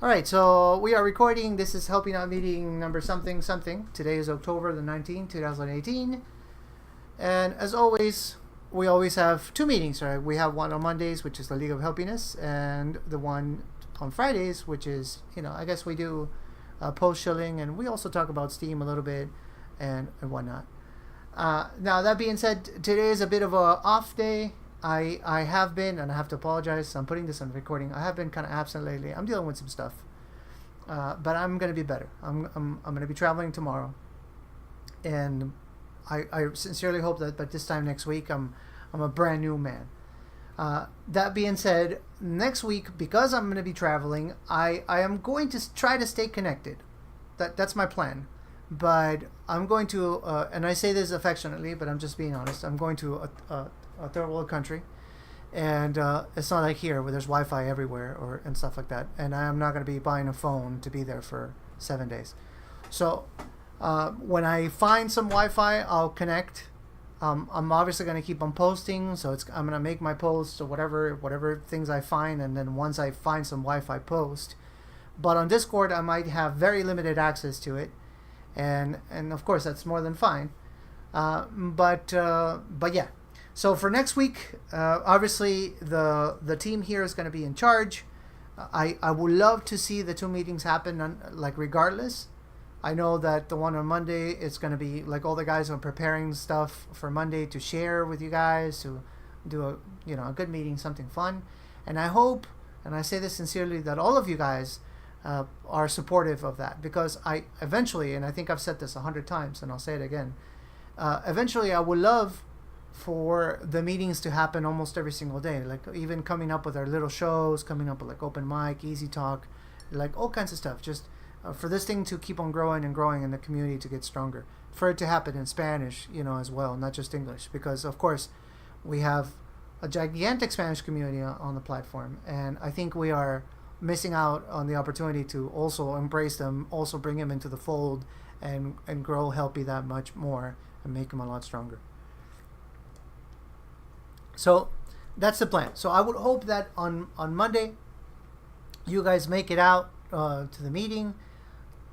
All right, so we are recording. This is Helping Out meeting number something something. Today is October the 19th, 2018. And as always, we always have two meetings, right? We have one on Mondays, which is the League of Helpiness, and the one on Fridays, which is, I guess we do post shilling, and we also talk about Steam a little bit and whatnot. Now, that being said, today is a bit of a off day. I have been, and I have to apologize. I'm putting this on recording. I have been kind of absent lately. I'm dealing with some stuff, but I'm gonna be better. I'm gonna be traveling tomorrow, and I sincerely hope that by this time next week I'm a brand new man. That being said, next week, because I'm gonna be traveling, I am going to try to stay connected. That's my plan. But I'm going to, and I say this affectionately, but I'm just being honest. I'm going to a third world country, and it's not like here where there's Wi-Fi everywhere and stuff like that. And I am not going to be buying a phone to be there for 7 days. So when I find some Wi-Fi, I'll connect. I'm obviously going to keep on posting, so I'm going to make my posts or whatever things I find, and then once I find some Wi-Fi, post. But on Discord, I might have very limited access to it, and of course that's more than fine. But yeah. So for next week, obviously the team here is going to be in charge. I would love to see the two meetings happen, regardless. I know that the one on Monday, it's going to be like all the guys are preparing stuff for Monday to share with you guys, to do a good meeting, something fun. And I hope, and I say this sincerely, that all of you guys are supportive of that, because I eventually, and I think I've said this 100 times, and I'll say it again, eventually I would love for the meetings to happen almost every single day, like even coming up with our little shows, coming up with like open mic, easy talk, like all kinds of stuff, just for this thing to keep on growing and growing, and the community to get stronger, for it to happen in Spanish, as well, not just English, because of course we have a gigantic Spanish community on the platform, and I think we are missing out on the opportunity to also embrace them, also bring them into the fold, and grow Helpie that much more and make them a lot stronger. So that's the plan. So I would hope that on Monday you guys make it out to the meeting.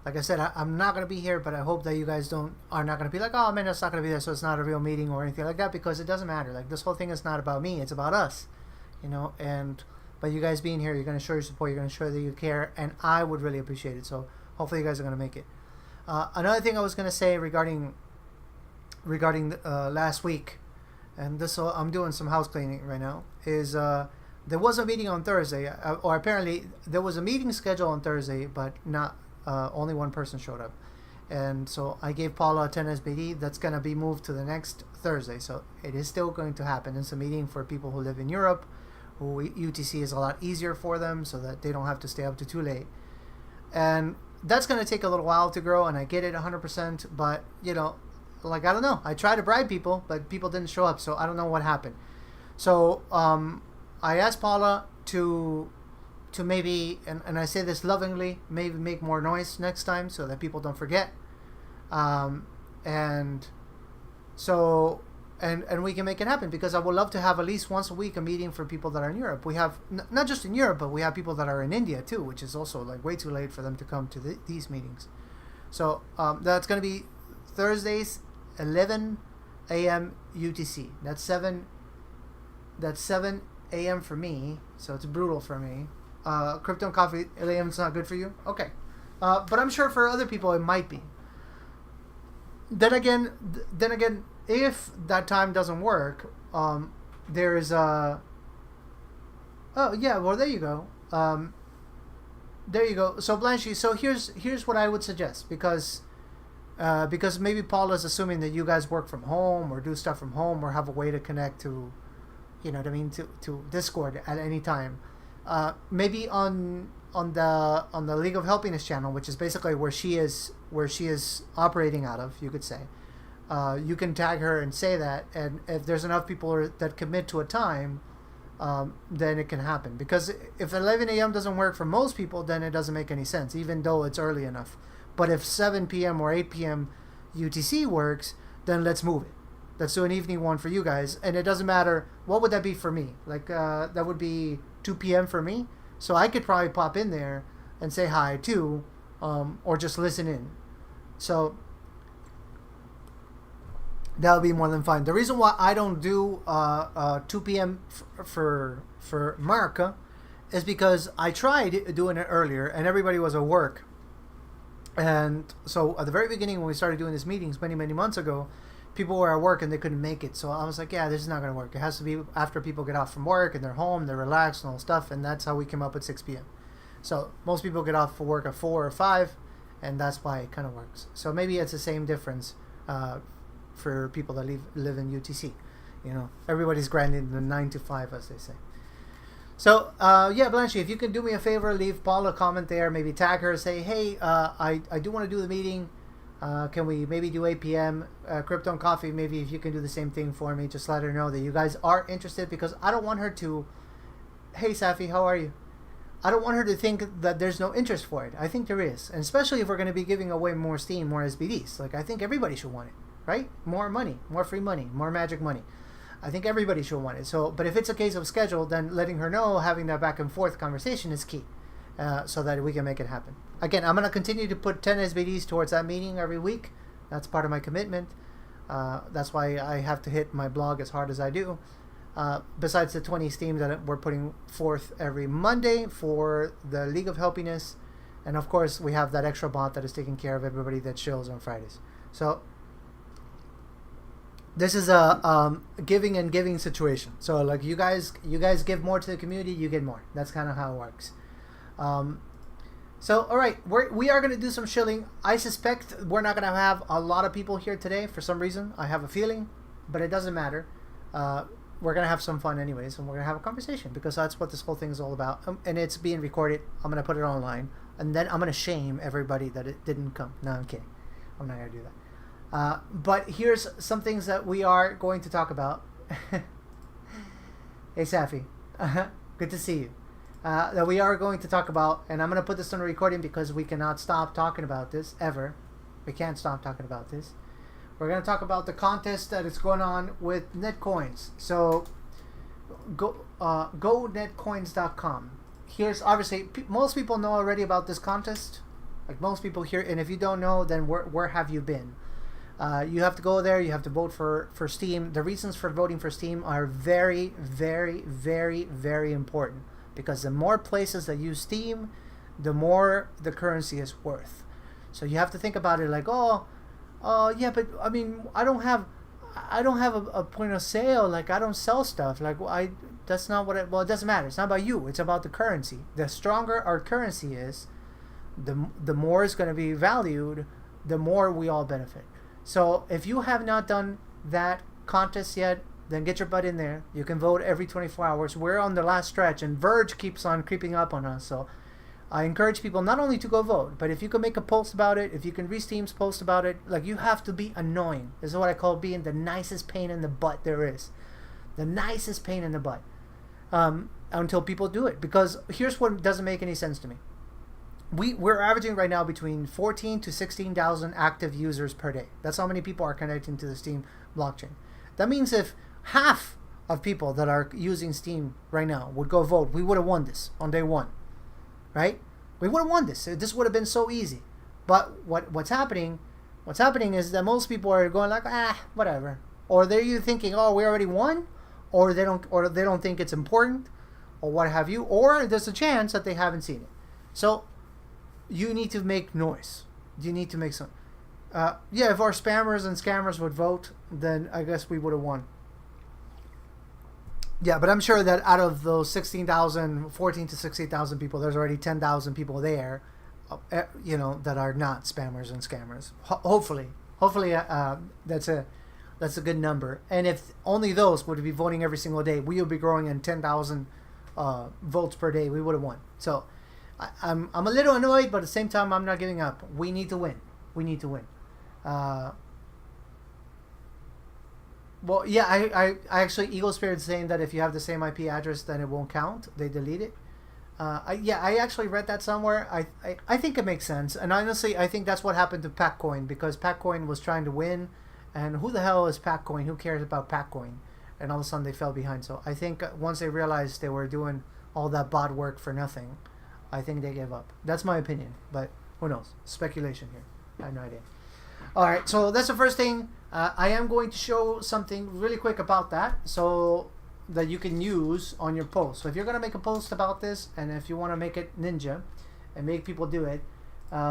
Like I said, I'm not going to be here, but I hope that you guys are not going to be like, oh man, that's not going to be there, so it's not a real meeting or anything like that, because it doesn't matter. Like, this whole thing is not about me, it's about us, and by you guys being here, you're going to show your support, you're going to show that you care, and I would really appreciate it. So hopefully you guys are going to make it. Another thing I was going to say regarding last week, and this, I'm doing some house cleaning right now, is there was a meeting on Thursday, or apparently there was a meeting scheduled on Thursday, but not only one person showed up, and so I gave Paula a 10 SBD. That's going to be moved to the next Thursday, so it is still going to happen. It's a meeting for people who live in Europe, who UTC is a lot easier for them, so that they don't have to stay up to too late, and that's going to take a little while to grow, and I get it 100%, but I don't know. I tried to bribe people, but people didn't show up, so I don't know what happened. So I asked Paula to maybe, and I say this lovingly, maybe make more noise next time so that people don't forget. And so and we can make it happen, because I would love to have at least once a week a meeting for people that are in Europe. We have not just in Europe, but we have people that are in India too, which is also like way too late for them to come to these meetings. So that's going to be Thursdays, 11 a.m. UTC. That's 7 a.m. for me, so it's brutal for me. Crypto and coffee, 8 a.m. is not good for you? Okay. But I'm sure for other people it might be. Then again, if that time doesn't work, there's oh yeah, well, there you go. There you go. So Blanche, so here's what I would suggest, because maybe Paula's assuming that you guys work from home or do stuff from home or have a way to connect to, to Discord at any time. Maybe on the League of Helpiness channel, which is basically where she is operating out of, you could say. You can tag her and say that, and if there's enough people that commit to a time, then it can happen. Because if 11 a.m. doesn't work for most people, then it doesn't make any sense, even though it's early enough. But if 7 p.m. or 8 p.m. UTC works, then let's move it. Let's do an evening one for you guys. And it doesn't matter, what would that be for me? Like, that would be 2 p.m. for me. So I could probably pop in there and say hi too, or just listen in. So that'll be more than fine. The reason why I don't do 2 p.m. for America is because I tried doing it earlier and everybody was at work. And so at the very beginning when we started doing these meetings many months ago, people were at work and they couldn't make it. So I was like, yeah, this is not going to work. It has to be after people get off from work and they're home, they're relaxed and all stuff. And that's how we came up with 6 p.m. So most people get off for work at 4 or 5, and that's why it kind of works. So maybe it's the same difference for people that live in UTC. You know, everybody's grinding the 9 to 5, as they say. So, yeah, Blanche, if you can do me a favor, leave Paula a comment there, maybe tag her, say, hey, I do want to do the meeting. Can we maybe do 8 p.m. Crypto and Coffee? Maybe if you can do the same thing for me, just let her know that you guys are interested, because I don't want her to, hey, Safi, how are you? I don't want her to think that there's no interest for it. I think there is, and especially if we're going to be giving away more Steam, more SBDs. Like, I think everybody should want it, right? More money, more free money, more magic money. I think everybody should want it. So, but if it's a case of schedule, then letting her know, having that back and forth conversation is key, so that we can make it happen. Again, I'm going to continue to put 10 SBDs towards that meeting every week. That's part of my commitment. That's why I have to hit my blog as hard as I do. Besides the 20 Steam that we're putting forth every Monday for the League of Helpiness. And of course, we have that extra bot that is taking care of everybody that shills on Fridays. So this is a giving and giving situation. So like you guys give more to the community, you get more. That's kind of how it works. So all right, we are going to do some shilling. I suspect we're not going to have a lot of people here today for some reason. I have a feeling, but it doesn't matter. We're going to have some fun anyways, and we're going to have a conversation, because that's what this whole thing is all about. And it's being recorded. I'm going to put it online, and then I'm going to shame everybody that it didn't come. No, I'm kidding. I'm not going to do that. But here's some things that we are going to talk about. Hey, Safi. Good to see you. That we are going to talk about, and I'm going to put this on a recording because we cannot stop talking about this, ever. We can't stop talking about this. We're going to talk about the contest that is going on with Netcoins. So, go netcoins.com. Here's, obviously, most people know already about this contest. Like most people here, and if you don't know, then where have you been? You have to go there. You have to vote for Steam. The reasons for voting for Steam are very, very, very, very important, because the more places that use Steam, the more the currency is worth. So you have to think about it like, yeah, but I mean, I don't have a point of sale. Like, I don't sell stuff. Like, that's not what well, it doesn't matter. It's not about you. It's about the currency. The stronger our currency is, the more it's going to be valued, the more we all benefit. So if you have not done that contest yet, then get your butt in there. You can vote every 24 hours. We're on the last stretch, and Verge keeps on creeping up on us. So I encourage people not only to go vote, but if you can make a post about it, if you can read Steam's post about it, like, you have to be annoying. This is what I call being the nicest pain in the butt there is. The nicest pain in the butt. Until people do it. Because here's what doesn't make any sense to me. We're averaging right now between 14 to 16,000 active users per day. That's how many people are connecting to the Steam blockchain. That means if half of people that are using Steam right now would go vote, we would have won this on day one. Right? We would have won this. This would have been so easy. But what's happening is that most people are going like, whatever. Or they're either thinking, oh, we already won, or they don't think it's important, or what have you, or there's a chance that they haven't seen it. So you need to make noise. You need to make some. Yeah, if our spammers and scammers would vote, then I guess we would have won. Yeah, but I'm sure that out of those 16,000, 14 to 16,000 people, there's already 10,000 people there, that are not spammers and scammers. Hopefully, that's a good number. And if only those would be voting every single day, we would be growing in 10,000 votes per day. We would have won. So I'm a little annoyed, but at the same time, I'm not giving up. We need to win. We need to win. Well, yeah, I actually, Eagle Spirit saying that if you have the same IP address, then it won't count. They delete it. I actually read that somewhere. I think it makes sense. And honestly, I think that's what happened to Packcoin, because Packcoin was trying to win. And who the hell is Packcoin? Who cares about Packcoin? And all of a sudden they fell behind. So I think once they realized they were doing all that bot work for nothing, I think they gave up. That's my opinion, but who knows? Speculation here. I have no idea. All right, so that's the first thing. I am going to show something really quick about that, so that you can use on your post. So if you're going to make a post about this, and if you want to make it ninja and make people do it,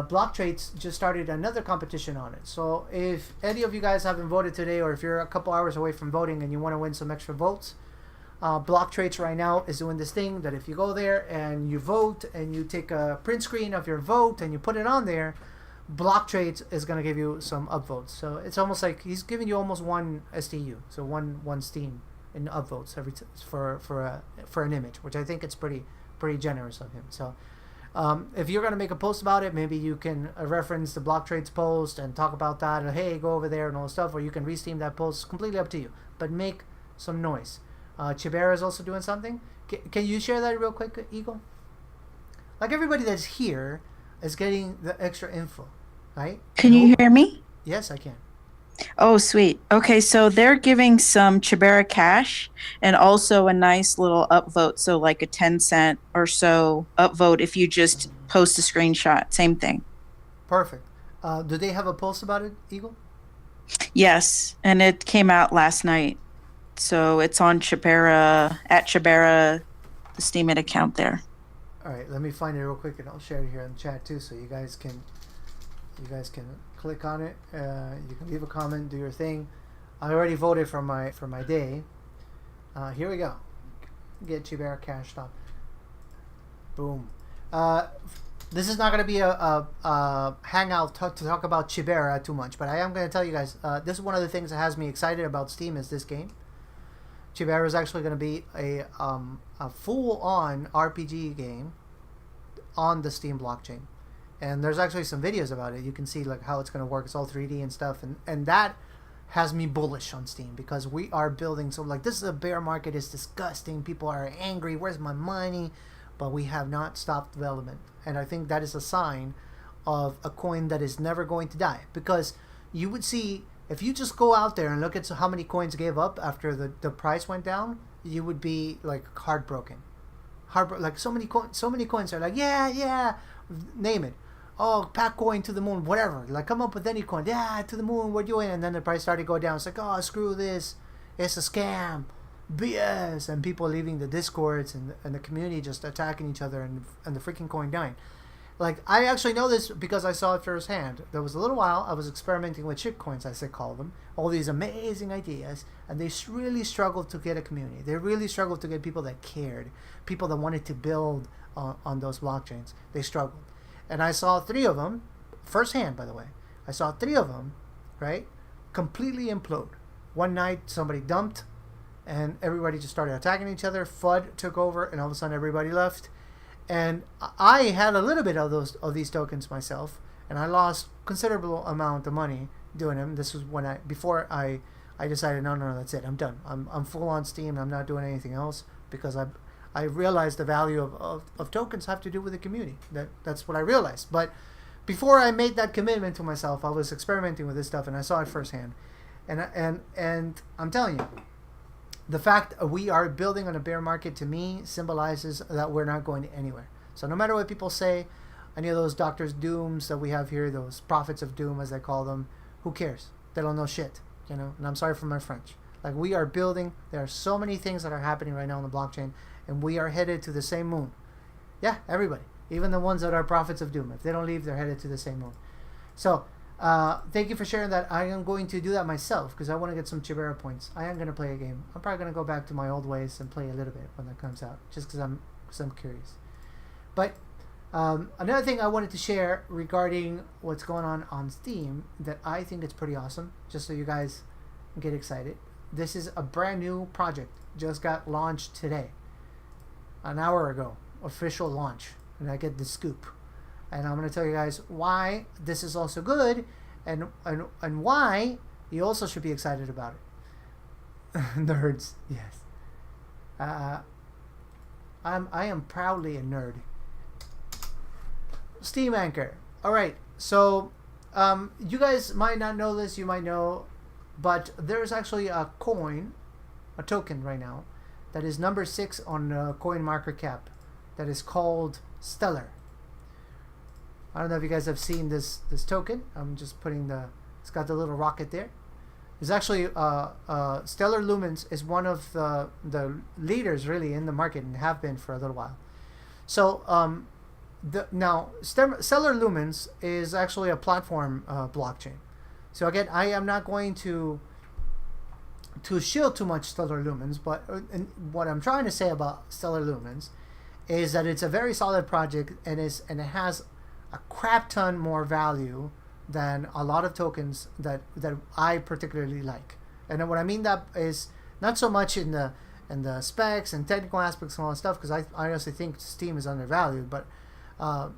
Block Trades just started another competition on it. So if any of you guys haven't voted today, or if you're a couple hours away from voting and you want to win some extra votes, Block Trades right now is doing this thing that if you go there and you vote and you take a print screen of your vote and you put it on there, Block Trades is going to give you some upvotes. So it's almost like he's giving you almost one STU, so one Steam in upvotes for an image, which I think it's pretty generous of him. So if you're going to make a post about it, maybe you can reference the Block Trades post and talk about that, and hey, go over there and all this stuff, or you can re-steam that post. It's completely up to you, but make some noise. Chibera is also doing something. Can you share that real quick, Eagle? Like, everybody that's here is getting the extra info, right? Can you hear me? Yes, I can. Oh, sweet. Okay, so they're giving some Chibera cash and also a nice little upvote, so like a 10-cent or so upvote if you just post a screenshot. Same thing. Perfect. Do they have a post about it, Eagle? Yes, and it came out last night. So it's on Chibera, at Chibera, the Steemit account there. All right, let me find it real quick, and I'll share it here in the chat too, so you guys can click on it. You can leave a comment, do your thing. I already voted for my day. Here we go. Get Chibera cash stop. Boom. This is not going to be a hangout to talk about Chibera too much, but I am going to tell you guys. This is one of the things that has me excited about Steam is this game. Chibera is actually going to be a full-on RPG game on the Steam blockchain, and there's actually some videos about it. You can see like how it's going to work. It's all 3D and stuff, and that has me bullish on Steam because we are building. So like, this is a bear market. It's disgusting. People are angry. Where's my money? But we have not stopped development, and I think that is a sign of a coin that is never going to die, because you would see. If you just go out there and look at how many coins gave up after the price went down, you would be like heartbroken. Like so many coins are like, yeah, name it. Oh, pack coin to the moon, whatever. Like, come up with any coin. Yeah, to the moon, we're doing. And then the price started to go down. It's like, oh, screw this. It's a scam. BS. And people leaving the discords and the community just attacking each other and the freaking coin dying. Like, I actually know this because I saw it firsthand. There was a little while I was experimenting with shitcoins, as they call them. All these amazing ideas, and they really struggled to get a community. They really struggled to get people that cared, people that wanted to build on those blockchains. They struggled. And I saw 3 of them, firsthand, by the way. I saw 3 of them, right, completely implode. One night, somebody dumped, and everybody just started attacking each other. FUD took over, and all of a sudden, everybody left. And I had a little bit of these tokens myself, and I lost considerable amount of money doing them. This was before I decided no, that's it, I'm done. I'm full on Steam. I'm not doing anything else because I realized the value of tokens have to do with the community. That's what I realized. But before I made that commitment to myself, I was experimenting with this stuff, and I saw it firsthand. And I'm telling you, the fact we are building on a bear market, to me, symbolizes that we're not going anywhere. So no matter what people say, any of those Doctors Dooms that we have here, those prophets of doom, as they call them, who cares? They don't know shit, you know? And I'm sorry for my French. Like, we are building. There are so many things that are happening right now on the blockchain, and we are headed to the same moon. Yeah, everybody. Even the ones that are prophets of doom. If they don't leave, they're headed to the same moon. So, thank you for sharing that. I am going to do that myself because I want to get some Chibera points. I am going to play a game. I'm probably going to go back to my old ways and play a little bit when that comes out, just because I'm curious. But another thing I wanted to share regarding what's going on Steam that I think it's pretty awesome, just so you guys get excited. This is a brand new project. Just got launched today, an hour ago, official launch, and I get the scoop. And I'm going to tell you guys why this is also good, and why you also should be excited about it. Nerds, yes. I am proudly a nerd. Steam Anchor. All right. So you guys might not know this. You might know, but there's actually a token right now, that is number 6 on CoinMarketCap. that is called Stellar. I don't know if you guys have seen this token. I'm just putting it's got the little rocket there. It's actually Stellar Lumens is one of the leaders really in the market and have been for a little while. So now Stellar Lumens is actually a platform blockchain. So again, I am not going to shill too much Stellar Lumens, but what I'm trying to say about Stellar Lumens is that it's a very solid project and it has a crap ton more value than a lot of tokens that I particularly like. And what I mean that is not so much in the specs and technical aspects and all that stuff, because I honestly think Steam is undervalued, but I'm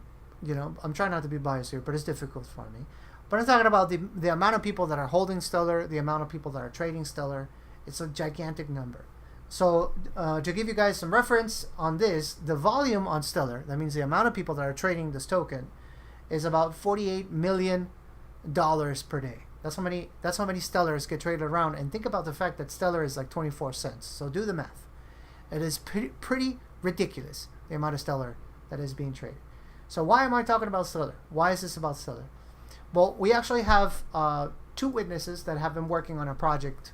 trying not to be biased here, but it's difficult for me. But I'm talking about the amount of people that are holding Stellar, the amount of people that are trading Stellar. It's a gigantic number. So to give you guys some reference on this, the volume on Stellar, that means the amount of people that are trading this token, is about $48 million per day. That's how many Stellars get traded around. And think about the fact that Stellar is like 24 cents. So do the math. It is pretty ridiculous, the amount of Stellar that is being traded. So why am I talking about Stellar? Why is this about Stellar? Well, we actually have 2 witnesses that have been working on a project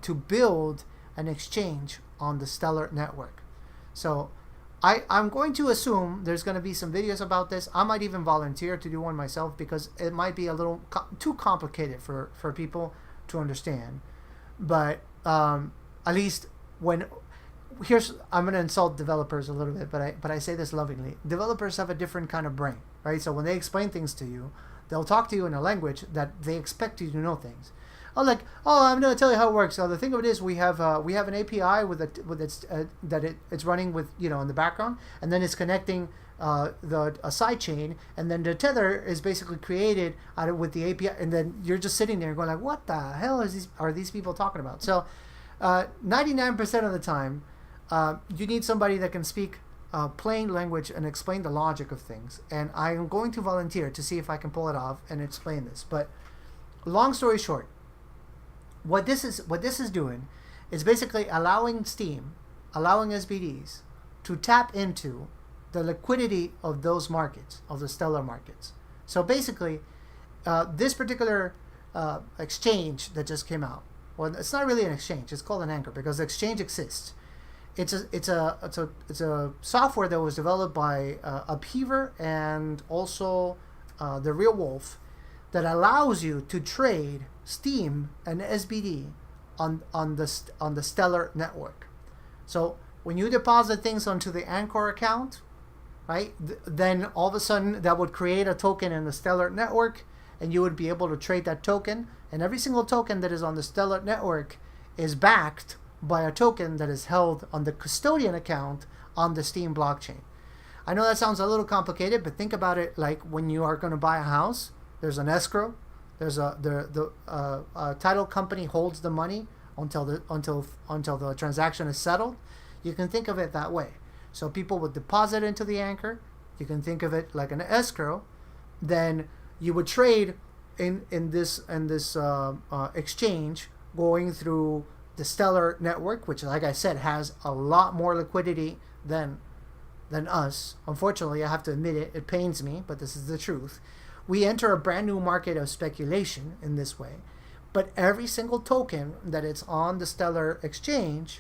to build an exchange on the Stellar network. So I'm going to assume there's going to be some videos about this. I might even volunteer to do one myself because it might be a little too complicated for people to understand. But at least I'm going to insult developers a little bit, but I say this lovingly. Developers have a different kind of brain, right? So when they explain things to you, they'll talk to you in a language that they expect you to know things. I'm going to tell you how it works. So the thing of it is, we have an API with it's running with in the background, and then it's connecting a side chain, and then the tether is basically created with the API, and then you're just sitting there going like, what the hell are these people talking about? So 99% of the time, you need somebody that can speak plain language and explain the logic of things. And I am going to volunteer to see if I can pull it off and explain this. But long story short, what this is doing is basically allowing Steam, allowing SBDs to tap into the liquidity of those markets, of the Stellar markets. So basically, this particular exchange that just came out, well, it's not really an exchange. It's called an anchor because the exchange exists. It's a software that was developed by Upheaver and also the Real Wolf that allows you to trade Steam and SBD on the Stellar network. So when you deposit things onto the Anchor account, right, then all of a sudden that would create a token in the Stellar network, and you would be able to trade that token. And every single token that is on the Stellar network is backed by a token that is held on the custodian account on the Steam blockchain. I know that sounds a little complicated, but think about it like when you are going to buy a house. There's an escrow. There's the title company holds the money until the transaction is settled. You can think of it that way. So people would deposit into the anchor. You can think of it like an escrow. Then you would trade in this exchange going through the Stellar network, which, like I said, has a lot more liquidity than us. Unfortunately, I have to admit it. It pains me, but this is the truth. We enter a brand new market of speculation in this way, but every single token that is on the Stellar exchange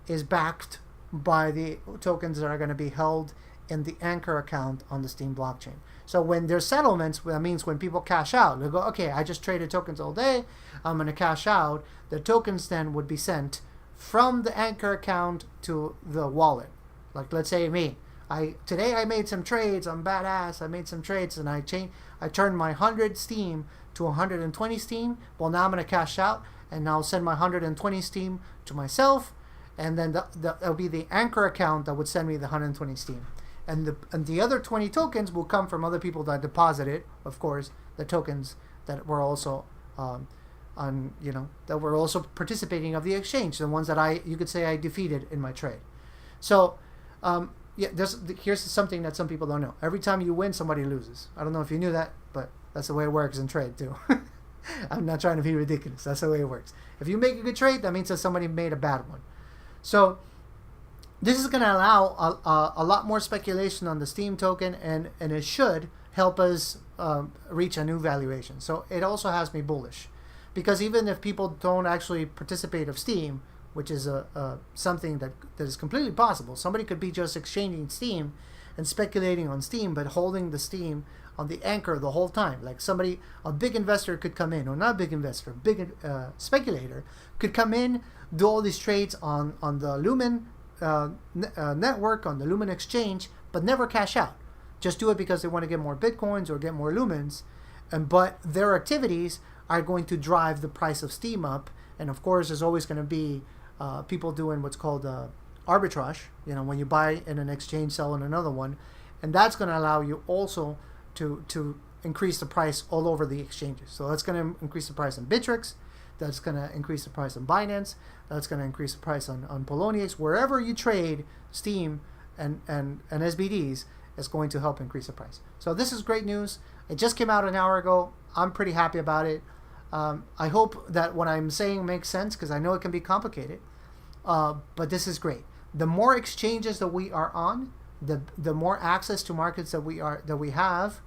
is backed by the tokens that are going to be held in the Anchor account on the Steam blockchain. So when there's settlements, that means when people cash out, they go, okay, I just traded tokens all day, I'm going to cash out. The tokens then would be sent from the Anchor account to the wallet. Like, let's say me. Today I made some trades. I'm badass. I made some trades and I turned my 100 Steam to 120 Steam. Well, now I'm going to cash out and I'll send my 120 Steam to myself, and then that'll be the Anchor account that would send me the 120 Steam. And the other 20 tokens will come from other people that deposited, of course, the tokens that were also that were also participating of the exchange, the ones that you could say I defeated in my trade. So here's something that some people don't know. Every time you win, somebody loses. I don't know if you knew that, but that's the way it works in trade too. I'm not trying to be ridiculous. That's the way it works. If you make a good trade, that means that somebody made a bad one. So this is going to allow a lot more speculation on the Steam token, and it should help us reach a new valuation. So it also has me bullish, because even if people don't actually participate of Steam, which is something that is completely possible, somebody could be just exchanging Steam and speculating on Steam, but holding the Steam on the anchor the whole time. Like somebody, a big investor could come in, or not a big investor, a big speculator could come in, do all these trades on the Lumen network, on the Lumen exchange, but never cash out. Just do it because they want to get more Bitcoins or get more Lumens, but their activities are going to drive the price of Steam up. And of course, there's always going to be people doing what's called arbitrage. You know, when you buy in an exchange, sell in another one, and that's going to allow you also to increase the price all over the exchanges. So that's going to increase the price on Bittrex. That's going to increase the price on Binance. That's going to increase the price on Poloniex. Wherever you trade Steam and SBDs, is going to help increase the price. So this is great news. It just came out an hour ago. I'm pretty happy about it. I hope that what I'm saying makes sense, because I know it can be complicated. But this is great. The more exchanges that we are on, the more access to markets that we have,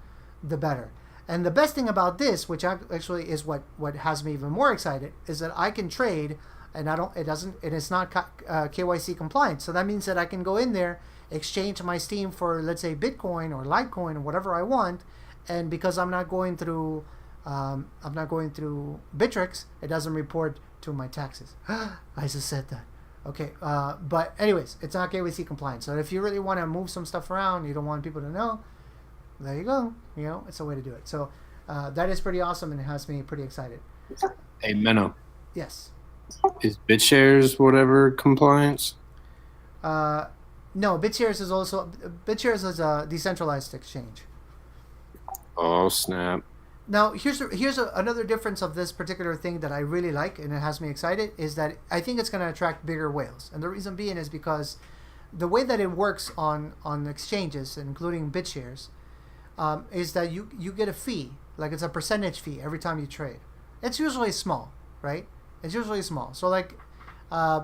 the better. And the best thing about this, which actually is what has me even more excited, is that I can trade, and it's not KYC compliant. So that means that I can go in there, exchange my Steam for, let's say, Bitcoin or Litecoin or whatever I want, and because I'm not going through Bittrex, it doesn't report to my taxes. I just said that. Okay, but anyways, it's not KYC compliant. So if you really want to move some stuff around, you don't want people to know, there you go. You know, it's a way to do it. So that is pretty awesome, and it has me pretty excited. Hey, Menno. Yes. Is BitShares whatever compliance? No, BitShares is a decentralized exchange. Oh, snap. Now, here's another difference of this particular thing that I really like, and it has me excited, is that I think it's going to attract bigger whales. And the reason being is because the way that it works on exchanges, including BitShares, is that you get a fee, like it's a percentage fee every time you trade. It's usually small, right? It's usually small. So like,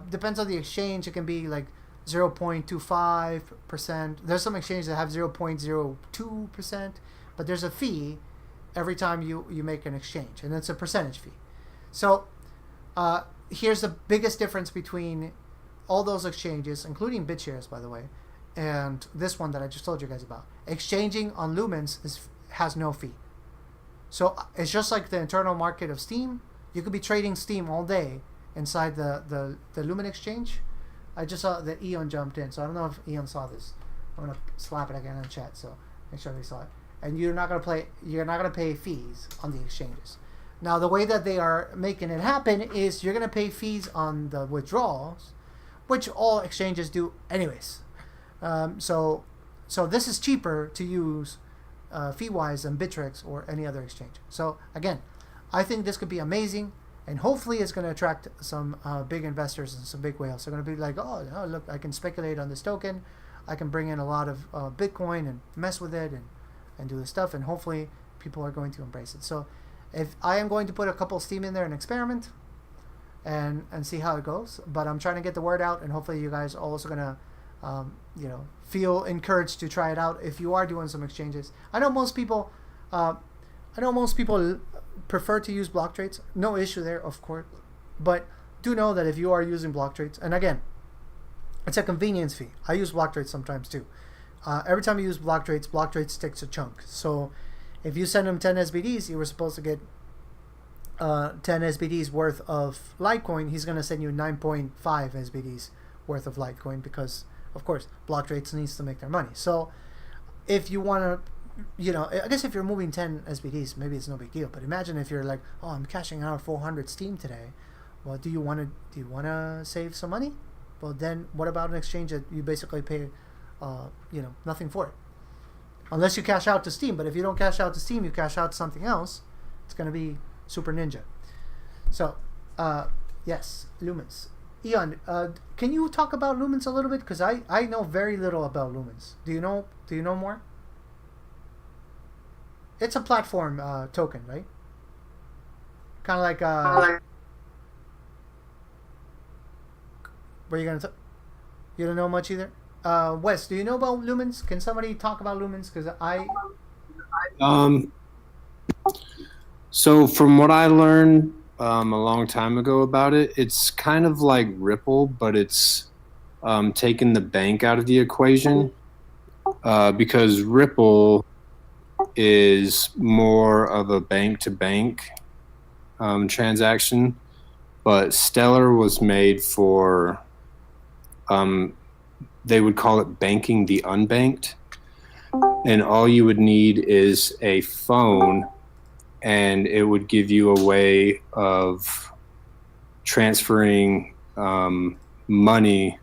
depends on the exchange. It can be like 0.25%. There's some exchanges that have 0.02%, but there's a fee every time you make an exchange, and it's a percentage fee. So here's the biggest difference between all those exchanges, including BitShares, by the way, and this one that I just told you guys about. Exchanging on Lumens has no fee. So it's just like the internal market of Steam. You could be trading Steam all day inside the Lumen exchange. I just saw that Eon jumped in, so I don't know if Eon saw this. I'm gonna slap it again in chat, so make sure they saw it. And you're not gonna pay fees on the exchanges. Now the way that they are making it happen is you're gonna pay fees on the withdrawals, which all exchanges do anyways. So this is cheaper to use fee-wise than Bittrex or any other exchange. So again, I think this could be amazing, and hopefully it's going to attract some big investors and some big whales. They're going to be like, oh, look, I can speculate on this token. I can bring in a lot of Bitcoin and mess with it and do this stuff, and hopefully people are going to embrace it. So if I am going to put a couple Steam in there and experiment and see how it goes, but I'm trying to get the word out, and hopefully you guys are also going to feel encouraged to try it out if you are doing some exchanges. I know most people prefer to use block trades. No issue there, of course, but do know that if you are using block trades, and again, it's a convenience fee. I use block trades sometimes too. Every time you use block trades takes a chunk. So if you send him 10 SBDs, you were supposed to get 10 SBDs worth of Litecoin. He's going to send you 9.5 SBDs worth of Litecoin, because of course block trades needs to make their money. So if you want to, I guess if you're moving 10 SBDs, maybe it's no big deal. But imagine if you're like, oh, I'm cashing out 400 Steam today. Well, do you want to save some money? Well, then what about an exchange that you basically pay, nothing for it, unless you cash out to Steam. But if you don't cash out to Steam, you cash out to something else. It's gonna be super ninja. So, yes, Lumens. Eon, can you talk about Lumens a little bit? Because I know very little about Lumens. Do you know more? It's a platform token, right? Kind of like were you gonna? You don't know much either. Wes, do you know about lumens? Can somebody talk about lumens? Because Um, so from what I learned a long time ago about it, it's kind of like Ripple, but it's taking the bank out of the equation because Ripple is more of a bank-to-bank transaction, but Stellar was made for they would call it banking the unbanked, and all you would need is a phone, and it would give you a way of transferring money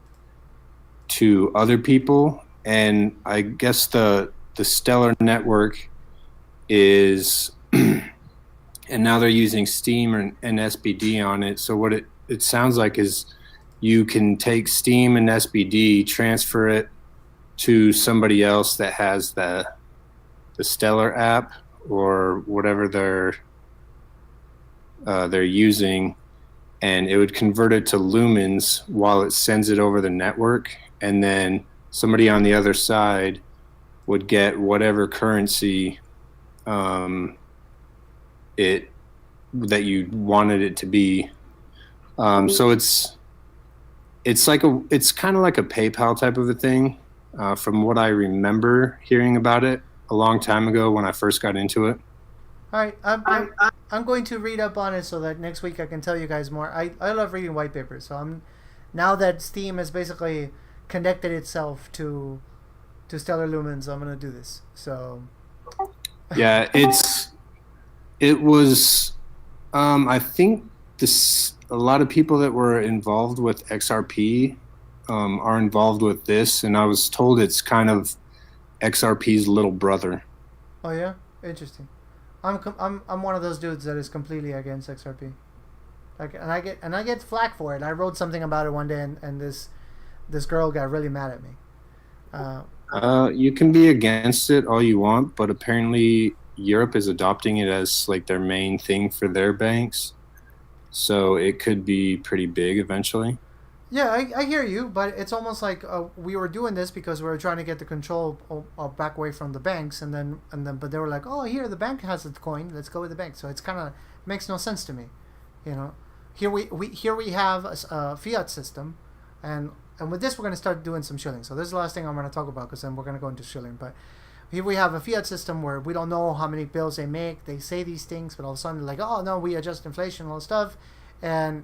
to other people. And I guess the Stellar network is and now they're using Steam and SBD on it. So what it sounds like is you can take Steam and SBD, transfer it to somebody else that has the Stellar app or whatever they're using, and it would convert it to lumens while it sends it over the network, and then somebody on the other side would get whatever currency it that you wanted it to be. So it's kind of like a PayPal type of a thing, from what I remember hearing about it a long time ago when I first got into it. all right. I'm going to read up on it so that next week I can tell you guys more. I love reading white papers, so I'm now that Steam has basically connected itself to Stellar Lumens, I'm gonna do this. So Yeah, it was. I think a lot of people that were involved with XRP are involved with this, and I was told it's kind of XRP's little brother. oh yeah, interesting. I'm one of those dudes that is completely against XRP. Like, and I get flack for it. I wrote something about it one day, and this girl got really mad at me. You can be against it all you want, but apparently Europe is adopting it as like their main thing for their banks. So it could be pretty big eventually. Yeah, I hear you, but it's almost like we were doing this because we were trying to get the control back away from the banks, and then but they were like, oh, here the bank has its coin, let's go with the bank. So it's kind of makes no sense to me, you know. Here we have a fiat system, and with this we're going to start doing some shilling. So this is the last thing I'm going to talk about because then we're going to go into shilling. But here we have a fiat system where we don't know how many bills they make. They say these things, but all of a sudden they're like, oh no, we adjust inflation and all this stuff, and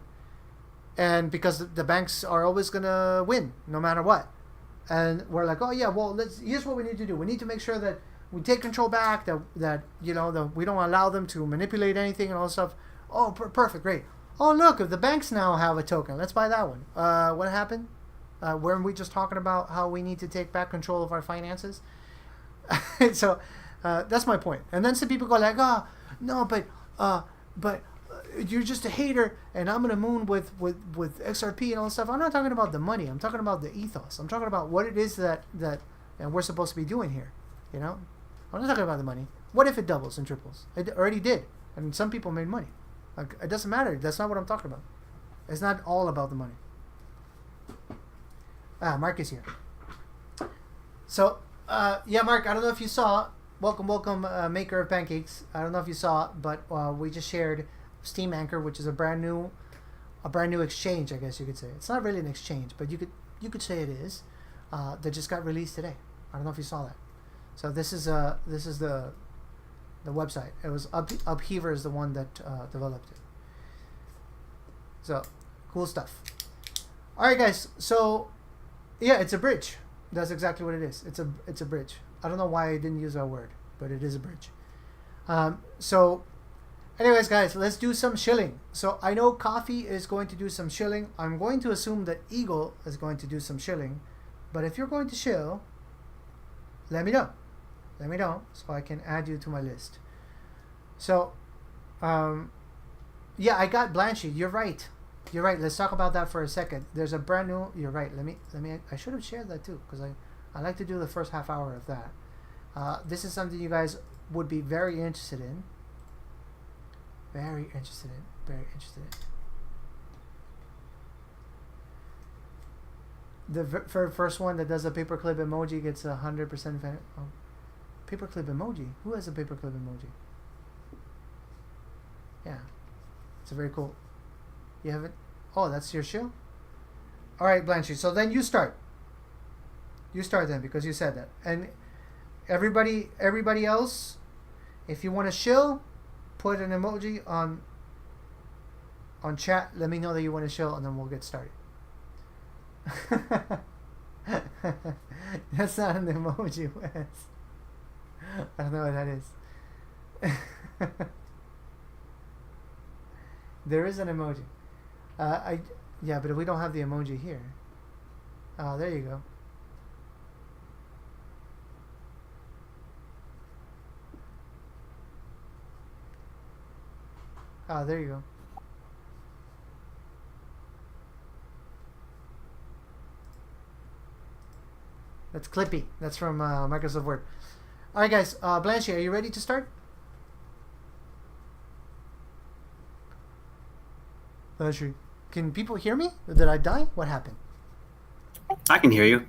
because the banks are always gonna win no matter what, and we're like, oh yeah, well here's what we need to do. We need to make sure that we take control back. That you know that we don't allow them to manipulate anything and all this stuff. Oh, perfect, great. Oh look, if the banks now have a token, let's buy that one. What happened? Weren't we just talking about how we need to take back control of our finances? So that's my point. And then some people go like, oh no, but you're just a hater, and I'm gonna moon with XRP and all this stuff. I'm not talking about the money. I'm talking about the ethos. I'm talking about what it is that we're supposed to be doing here. You know, I'm not talking about the money. What if it doubles and triples? It already did. I mean, some people made money. Like, it doesn't matter. That's not what I'm talking about. It's not all about the money. Mark is here. So, yeah, Mark, I don't know if you saw. Welcome, maker of pancakes. I don't know if you saw, but we just shared Steam Anchor, which is a brand new exchange, I guess you could say. It's not really an exchange, but you could say it is. That just got released today. I don't know if you saw that. So this is the website. It was Upheaver is the one that developed it. So cool stuff. All right, guys. So yeah, it's a bridge. That's exactly what it is. It's a bridge. I don't know why I didn't use that word, but it is a bridge. So anyways, guys, let's do some shilling. So I know Coffee is going to do some shilling. I'm going to assume that Eagle is going to do some shilling. But if you're going to shill, let me know. Let me know so I can add you to my list. So, yeah, I got Blanchy. You're right. You're right. Let's talk about that for a second. There's a brand new. You're right. Let me. I should have shared that too because I like to do the first half hour of that. This is something you guys would be very interested in. Very interested in. the first one that does a paperclip emoji gets 100%. Paperclip emoji. Who has a paperclip emoji? Yeah, it's a very cool. You haven't. Oh, that's your show. All right, Blanche. So then you start. You start then because you said that, and everybody else, if you want to shill, put an emoji on chat. Let me know that you want to shill, and then we'll get started. That's not an emoji, Wes. I don't know what that is. There is an emoji. Yeah, but we don't have the emoji here. Oh, there you go. Oh, there you go. That's Clippy. That's from Microsoft Word. All right, guys. Blanche, are you ready to start? Blanche, can people hear me? Did I die? What happened? I can hear you.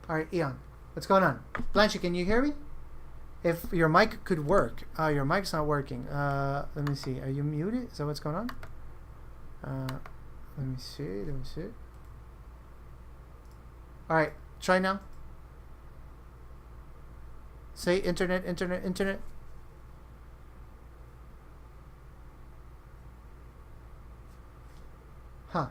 All right, Eon. What's going on? Blanche, can you hear me? If your mic could work. Your mic's not working. Let me see. Are you muted? Is that what's going on? Let me see. Let me see. All right. Try now. Say internet, internet, internet. Huh.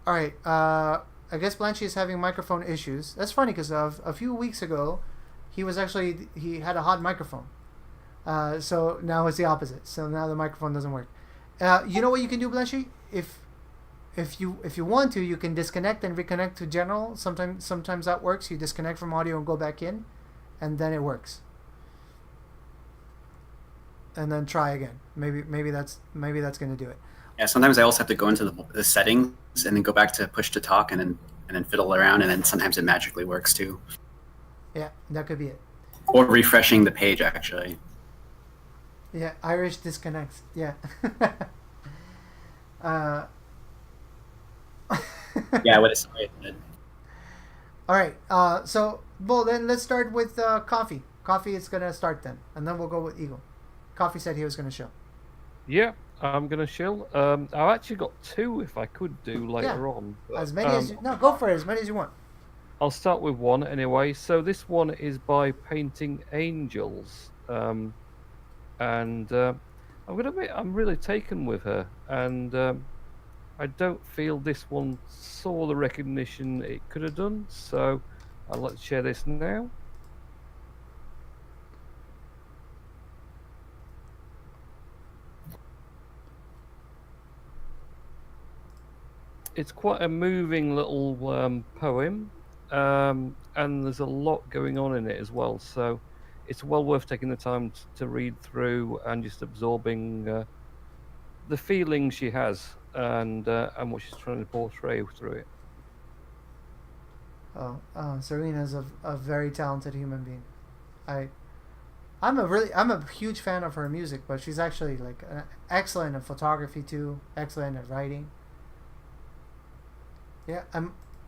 All right. I guess Blanche is having microphone issues. That's funny because a few weeks ago, he had a hot microphone. So now it's the opposite. So now the microphone doesn't work. You know what you can do, Blanche? If you want to, you can disconnect and reconnect to general. Sometimes that works. You disconnect from audio and go back in, and then it works. And then try again. Maybe that's going to do it. Yeah, sometimes I also have to go into the settings and then go back to push to talk and then fiddle around, and then sometimes it magically works too. Yeah, that could be it. Or refreshing the page, actually. Yeah, Irish disconnects. Yeah. Yeah, what is it? All right. So, well, then let's start with Coffee. Coffee is going to start then, and then we'll go with Eagle. Coffee said he was going to show. Yeah, I'm going to shill. I've actually got two if I could do later on. But, as many as you... No, go for it. As many as you want. I'll start with one anyway. So this one is by Painting Angels. And I'm going to admit I'm really taken with her. And I don't feel this one saw the recognition it could have done. So I'd like to share this now. It's quite a moving little poem, and there's a lot going on in it as well. So it's well worth taking the time to read through and just absorbing the feelings she has and what she's trying to portray through it. Serena's a very talented human being. I'm a huge fan of her music, but she's actually like excellent at photography too, excellent at writing. Yeah,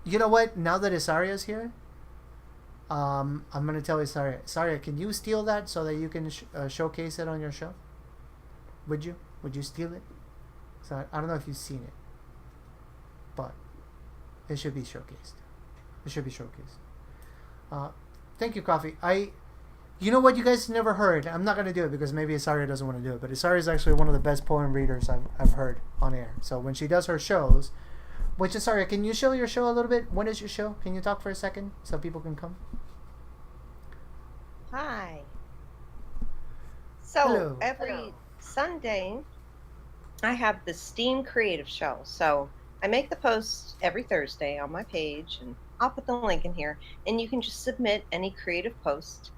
you know what? Now that Isaria's here, I'm gonna tell Isaria. Isaria, can you steal that so that you can showcase it on your show? Would you? Would you steal it? So I don't know if you've seen it, but it should be showcased. It should be showcased. Thank you, Coffee. You know what you guys never heard? I'm not gonna do it because maybe Isaria doesn't want to do it. But Isaria is actually one of the best poem readers I've heard on air. So when she does her shows. Which is sorry, can you show your show a little bit? When is your show? Can you talk for a second so people can come? Hi. So Hello. every Sunday, I have the STEAM Creative Show. So I make the posts every Thursday on my page, and I'll put the link in here. And you can just submit any creative post.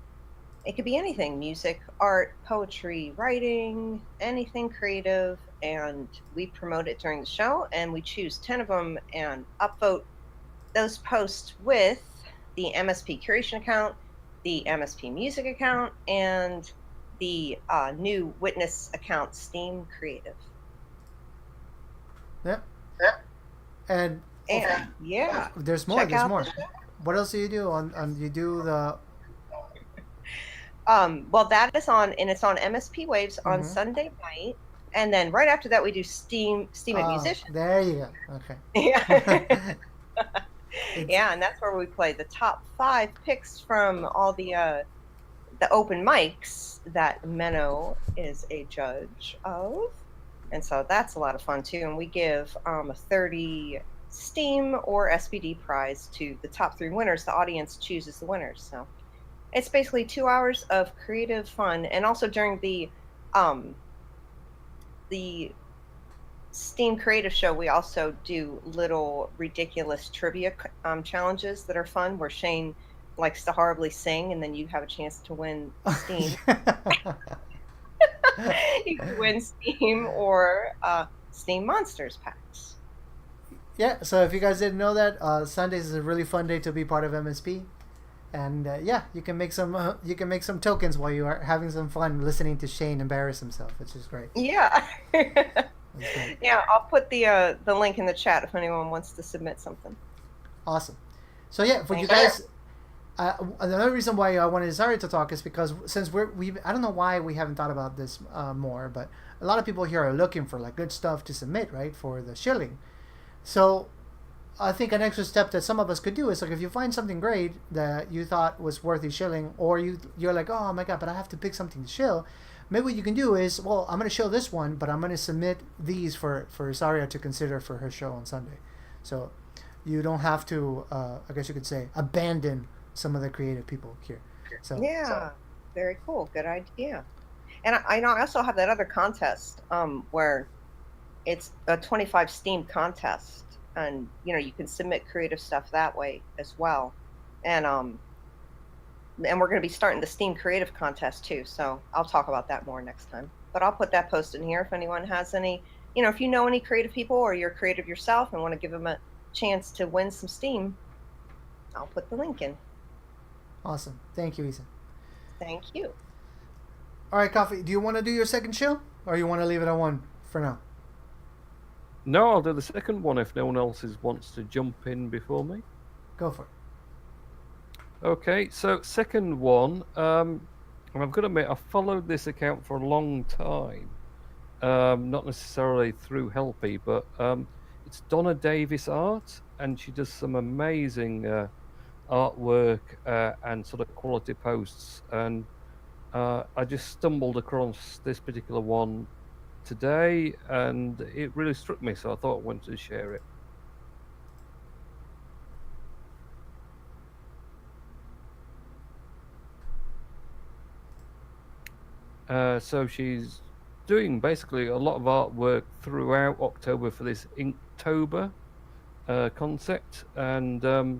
It could be anything: music, art, poetry, writing, anything creative. And we promote it during the show, and we choose 10 of them and upvote those posts with the MSP Curation account, the MSP Music account, and the new Witness account, Steam Creative. Yep. And And yeah, There's more. check There's out more. the show. What else do you do on you do the Well, that is on, and it's on MSP Waves on Mhm. Sunday night, and then right after that we do Steam at Musicians. there you go. Okay. Yeah. It's- Yeah, and that's where we play the top 5 picks from all the open mics that Menno is a judge of, and so that's a lot of fun too. And we give a 30 Steam or SBD prize to the top 3 winners. The audience chooses the winners, so it's basically 2 hours of creative fun. And also during the Steam Creative Show, we also do little ridiculous trivia challenges that are fun, where Shane likes to horribly sing, and then you have a chance to win Steam. You can win Steam or Steam Monsters packs. Yeah, so if you guys didn't know that, Sundays is a really fun day to be part of MSP, and yeah, you can make some tokens while you are having some fun listening to Shane embarrass himself, which is great. Yeah. That's great. Yeah, I'll put the link in the chat if anyone wants to submit something. Awesome. So yeah, for you Thank guys, another reason why I wanted Zari to talk is because since we I don't know why we haven't thought about this more, but a lot of people here are looking for like good stuff to submit, right, for the shilling. So I think an extra step that some of us could do is like, if you find something great that you thought was worthy shilling, or you're like, oh my god, but I have to pick something to shill. Maybe what you can do is, well, I'm going to show this one, but I'm going to submit these for Saria to consider for her show on Sunday. So you don't have to, I guess you could say, abandon some of the creative people here. So Yeah, very cool. Good idea. And I know I also have that other contest where it's a 25 Steam contest, and you can submit creative stuff that way as well. And we're going to be starting the Steam Creative Contest too, so I'll talk about that more next time. But I'll put that post in here if anyone has any, if you know any creative people, or you're creative yourself and want to give them a chance to win some Steam, I'll put the link in. Awesome. Thank you, Isa. Thank you. All right, Coffee, do you want to do your second show, or you want to leave it at one for now? No, I'll do the second one if no one else wants to jump in before me. Go for it. Okay, so second one, and I've got to admit, I've followed this account for a long time. Not necessarily through Helpie, but it's Donna Davis Art, and she does some amazing artwork and sort of quality posts. And I just stumbled across this particular one today, and it really struck me, so I thought I wanted to share it. So she's doing basically a lot of artwork throughout October for this Inktober concept, and I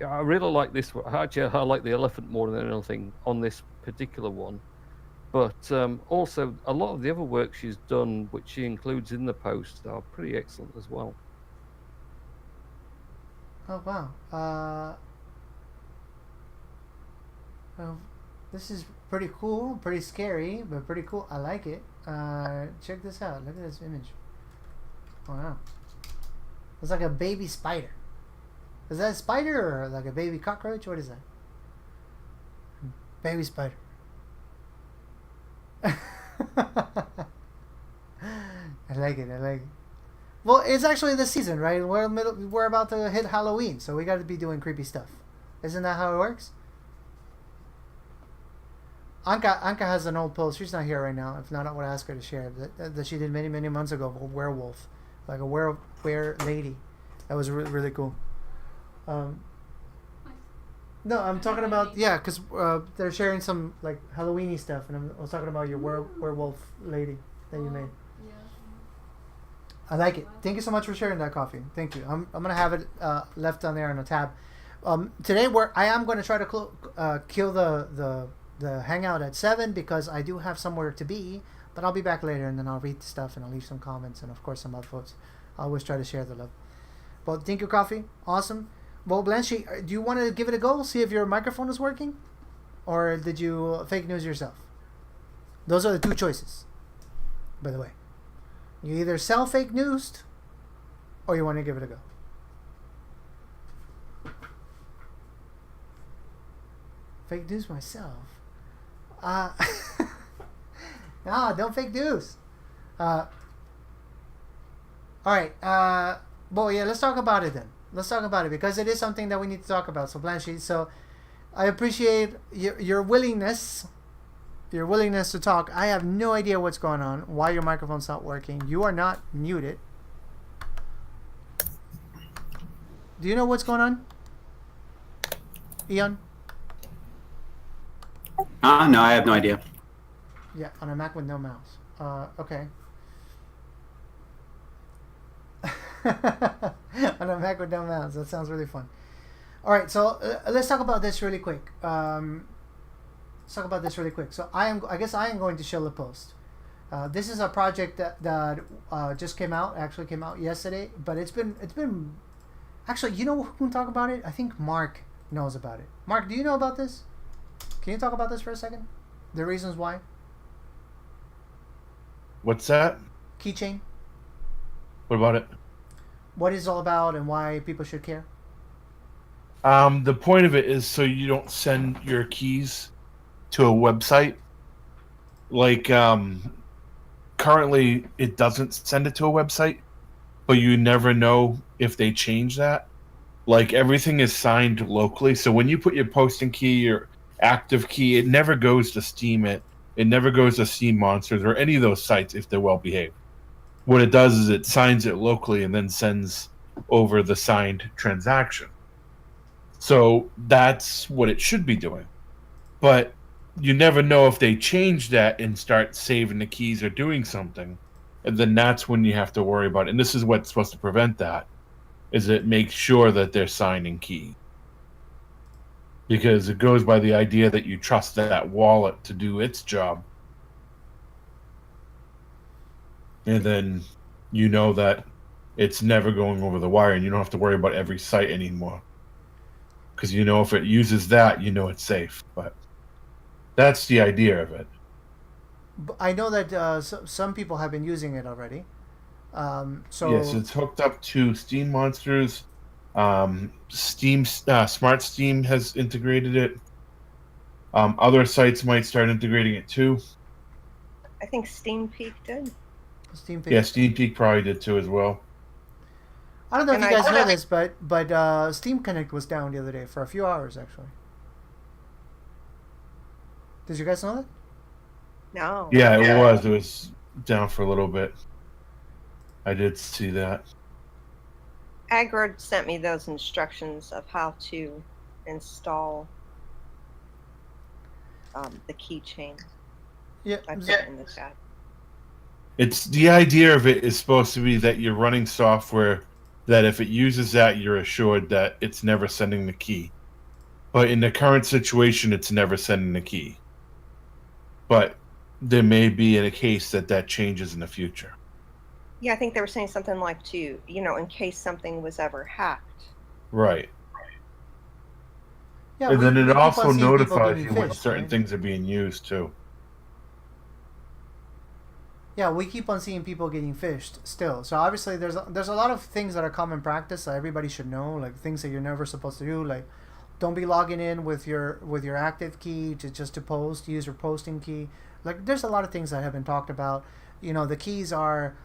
really like this one. Actually, I like the elephant more than anything on this particular one, but also a lot of the other work she's done, which she includes in the post, are pretty excellent as well. Oh wow. Well, this is pretty cool, pretty scary, but pretty cool. I like it. Check this out. Look at this image. Wow. It's like a baby spider. Is that a spider or like a baby cockroach? What is that? Baby spider. I like it. I like it. Well, it's actually the season, right? We're about to hit Halloween, so we got to be doing creepy stuff. Isn't that how it works? Anka has an old post. She's not here right now. If not, I would ask her to share that she did many months ago. A werewolf, like a were lady. That was really cool. No, I'm talking about because they're sharing some like Halloweeny stuff, and I was talking about your werewolf lady that you made. I like it. Thank you so much for sharing that, Coffee. Thank you. I'm gonna have it left on there on a tab. Today I am going to try to kill the Hangout at 7 because I do have somewhere to be, but I'll be back later and then I'll read the stuff and I'll leave some comments and of course some upvotes. I always try to share the love. But thank you, Coffee. Awesome. Well, Blanche, do you want to give it a go? See if your microphone is working? Or did you fake news yourself? Those are the two choices, by the way. You either sell fake news or you want to give it a go. Fake news myself. No, don't fake news. All right. Well, yeah, let's talk about it then. Let's talk about it because it is something that we need to talk about. So, Blanche, so I appreciate your willingness. Your willingness to talk. I have no idea what's going on. Why your microphone's not working? You are not muted. Do you know what's going on, Eon? No, I have no idea. Yeah, on a Mac with no mouse. Okay. On a Mac with no mouse. That sounds really fun. All right, so let's talk about this really quick. So I guess I am going to Shill a post. This is a project that just came out. Actually, came out yesterday. But it's been. Actually, you know who can talk about it? I think Mark knows about it. Mark, do you know about this? Can you talk about this for a second? The reasons why. What's that? Keychain. What about it? What it's all about and why people should care. The point of it is so you don't send your keys to a website. Like, currently it doesn't send it to a website, but you never know if they change that. Like, everything is signed locally, so when you put your posting key, your active key, it never goes to Steam. It never goes to Steam Monsters or any of those sites if they're well behaved. What it does is it signs it locally and then sends over the signed transaction. So that's what it should be doing. But you never know if they change that and start saving the keys or doing something. And then that's when you have to worry about it. And this is what's supposed to prevent that, is it makes sure that they're signing key. Because it goes by the idea that you trust that wallet to do its job. And then you know that it's never going over the wire and you don't have to worry about every site anymore. Because you know if it uses that, you know it's safe. But that's the idea of it. I know that some people have been using it already. So yes, it's hooked up to Steam Monsters. Steam Smart Steam has integrated it. Other sites might start integrating it too. I think Steam Peak did. Steam Peak. Yeah, Steam Peak probably did too as well. I don't know And if you I- guys know this, but Steam Connect was down the other day for a few hours actually. Did you guys know that? No. Yeah, it was. It was down for a little bit. I did see that. Agro sent me those instructions of how to install the keychain. Yeah. I put it in the chat. It's the idea of it is supposed to be that you're running software that if it uses that, you're assured that it's never sending the key. But in the current situation, it's never sending the key. But there may be a case that changes in the future. Yeah, I think they were saying something like in case something was ever hacked. Right. Yeah, And then we it keep on also seeing people notifies getting you when phished, certain right? things are being used too. Yeah, we keep on seeing people getting phished still. So obviously, there's a lot of things that are common practice that everybody should know, like things that you're never supposed to do, like don't be logging in with your active key to post. Use your posting key. Like there's a lot of things that have been talked about. The keys are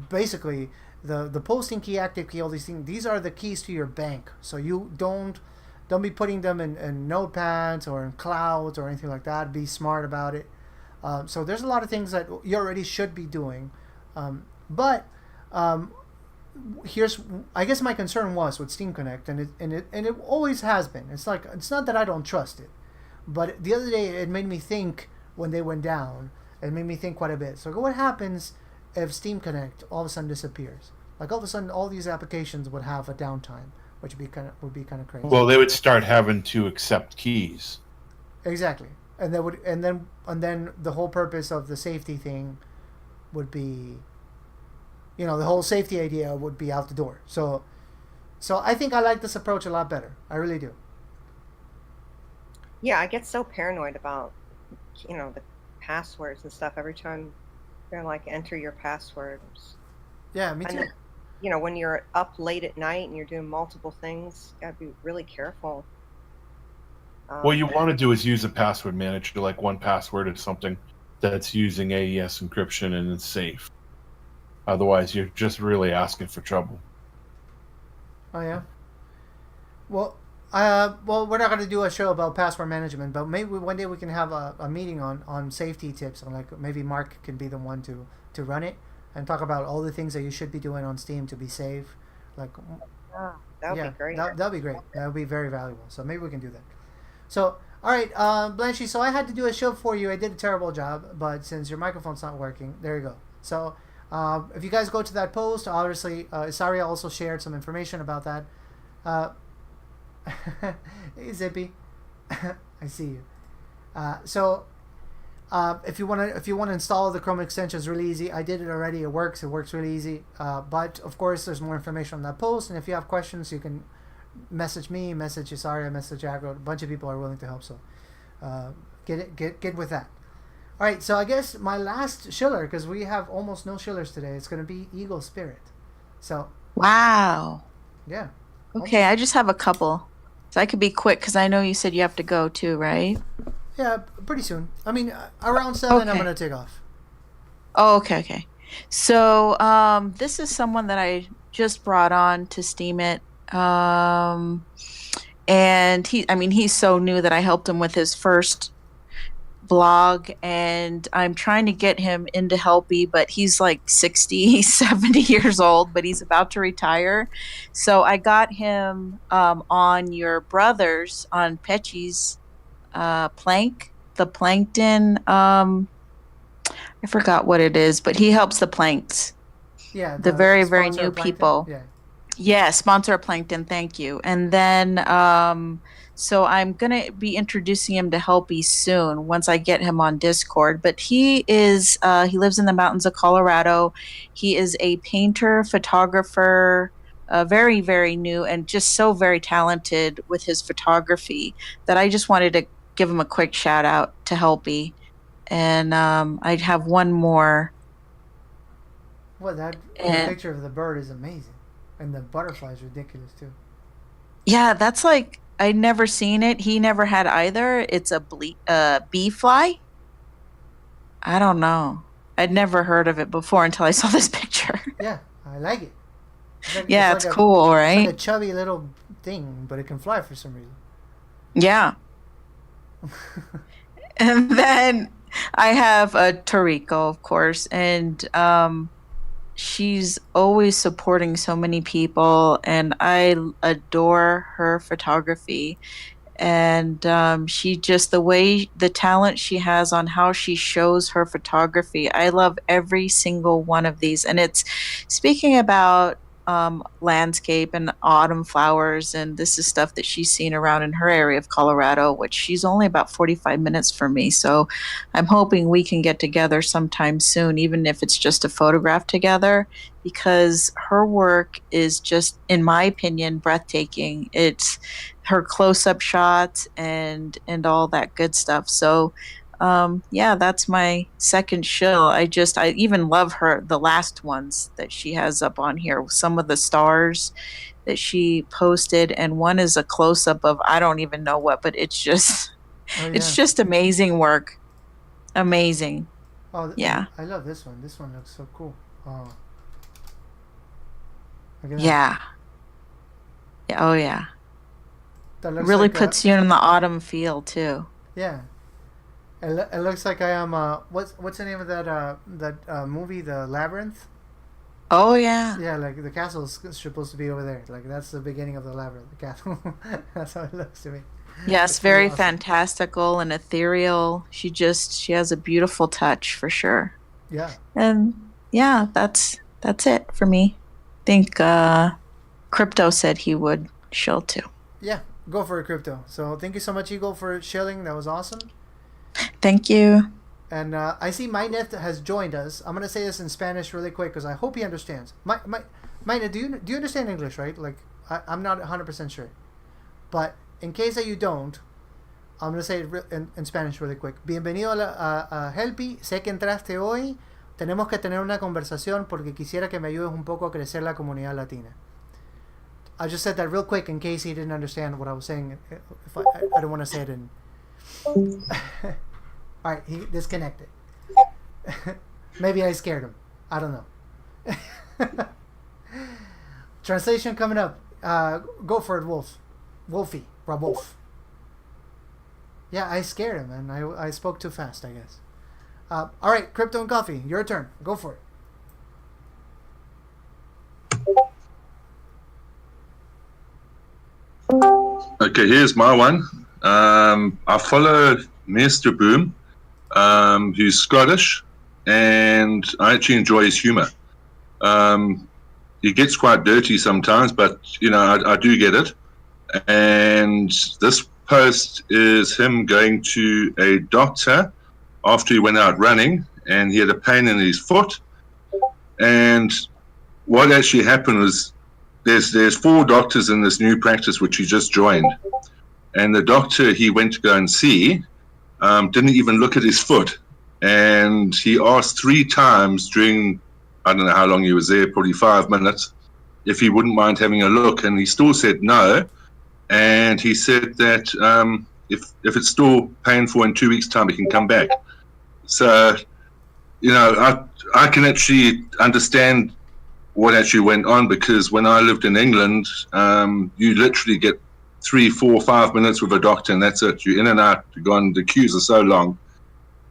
basically the posting key, active key, all these things. These are the keys to your bank. So you don't be putting them in notepads or in clouds or anything like that. Be smart about it. So there's a lot of things that you already should be doing, but here's, I guess my concern was with Steam Connect, and it always has been. It's not that I don't trust it, but the other day it made me think when they went down. It made me think quite a bit. So what happens if Steam Connect all of a sudden disappears? Like all of a sudden all these applications would have a downtime, which would be kind of crazy. Well, they would start having to accept keys. Exactly. And then the whole purpose of the safety thing would be, the whole safety idea would be out the door. So I think I like this approach a lot better. I really do. Yeah, I get so paranoid about, the passwords and stuff every time they're like, enter your passwords. Yeah, me too. And, when you're up late at night and you're doing multiple things, you gotta be really careful. What you want to do is use a password manager like 1Password or something that's using AES encryption and it's safe. Otherwise, you're just really asking for trouble. Oh yeah. Well, we're not going to do a show about password management, but maybe one day we can have a meeting on safety tips, and like maybe Mark can be the one to run it and talk about all the things that you should be doing on Steam to be safe. Like, That would be great. That'd be great. That would be very valuable. So maybe we can do that. So, all right, Blanchy. So I had to do a show for you. I did a terrible job, but since your microphone's not working, there you go. So if you guys go to that post, obviously, Isaria also shared some information about that. Hey, Zippy, I see you. So if you want to install the Chrome extension, it's really easy. I did it already. It works. It works really easy. But of course, there's more information on that post. And if you have questions, you can message me, message Isaria, message Agro. A bunch of people are willing to help. So get with that. All right. So I guess my last shiller, because we have almost no shillers today, it's going to be Eagle Spirit. So Wow. yeah. Okay, I just have a couple. So I could be quick because I know you said you have to go too, right? Yeah, pretty soon. I mean, around 7, I'm Okay. going to take off. Oh, okay. So this is someone that I just brought on to Steam it. And he's so new that I helped him with his first blog, and I'm trying to get him into Helpie, but he's like 60, 70 years old, but he's about to retire. So I got him on your brothers on Pecci's the plankton. I forgot what it is, but he helps the planks. Yeah, The very, very sponsor new of Plankton. people. Yeah. Yeah, sponsor of Plankton, thank you. And then so I'm going to be introducing him to Helpie soon once I get him on Discord. But he lives in the mountains of Colorado. He is a painter, photographer, very, very new, and just so very talented with his photography that I just wanted to give him a quick shout out to Helpie. And I'd have one more. Well, the picture of the bird is amazing. And the butterfly is ridiculous, too. Yeah, that's like, I'd never seen it. He never had either. It's a bee fly. I don't know. I'd never heard of it before until I saw this picture. Yeah, I like it. Yeah, it's cool, right? It's like a chubby little thing, but it can fly for some reason. Yeah. And then I have a Toriko, of course, and she's always supporting so many people, and I adore her photography. And she just, the talent she has on how she shows her photography. I love every single one of these. And it's speaking about landscape and autumn flowers, and this is stuff that she's seen around in her area of Colorado, which she's only about 45 minutes from me. So I'm hoping we can get together sometime soon, even if it's just a photograph together, because her work is just, in my opinion, breathtaking. It's her close-up shots and all that good stuff. So yeah, that's my second shill. I even love the last ones that she has up on here. Some of the stars that she posted, and one is a close-up of I don't even know what, but it's just it's just amazing work. Amazing. Oh yeah. I love this one. This one looks so cool. Oh. Yeah. Oh yeah. That looks really like puts you in the autumn feel too. Yeah. It looks like I am. What's the name of that movie, The Labyrinth? Oh yeah. Yeah, like the castle is supposed to be over there. Like that's the beginning of the labyrinth. The castle. That's how it looks to me. Yes, It's very awesome. fantastical and ethereal. She has a beautiful touch for sure. Yeah. And yeah, that's it for me. I think Crypto said he would shill too. Yeah, go for it, Crypto. So thank you so much, Eagle, for shilling. That was awesome. Thank you. And I see Mainet has joined us. I'm gonna say this in Spanish really quick because I hope he understands. Mainet, do you understand English, right? Like I'm not 100% sure, but in case that you don't, I'm gonna say it in Spanish really quick. Bienvenido a Helpie. Sé que entraste hoy. Tenemos que tener una conversación porque quisiera que me ayudes un poco a crecer la comunidad latina. I just said that real quick in case he didn't understand what I was saying. If I don't want to say it in. All right, he disconnected. Maybe I scared him. I don't know. Translation coming up. Go for it, Wolf. Wolfie. Rob Wolf. Yeah, I scared him, and I spoke too fast, I guess. All right, Crypto and Coffee, your turn. Go for it. Okay, here's my one. I follow Mr. Boom, who's Scottish, and I actually enjoy his humor. He gets quite dirty sometimes, but I do get it. And this post is him going to a doctor after he went out running, and he had a pain in his foot. And what actually happened was there's 4 doctors in this new practice which he just joined, and the doctor he went to go and see didn't even look at his foot, and he asked 3 times during, I don't know how long he was there, probably 5 minutes, if he wouldn't mind having a look, and he still said no. And he said that if it's still painful in 2 weeks' time, he can come back. So, I can actually understand what actually went on, because when I lived in England, you literally get 3, 4, 5 minutes with a doctor, and that's it. You're in and out. You're gone. The queues are so long,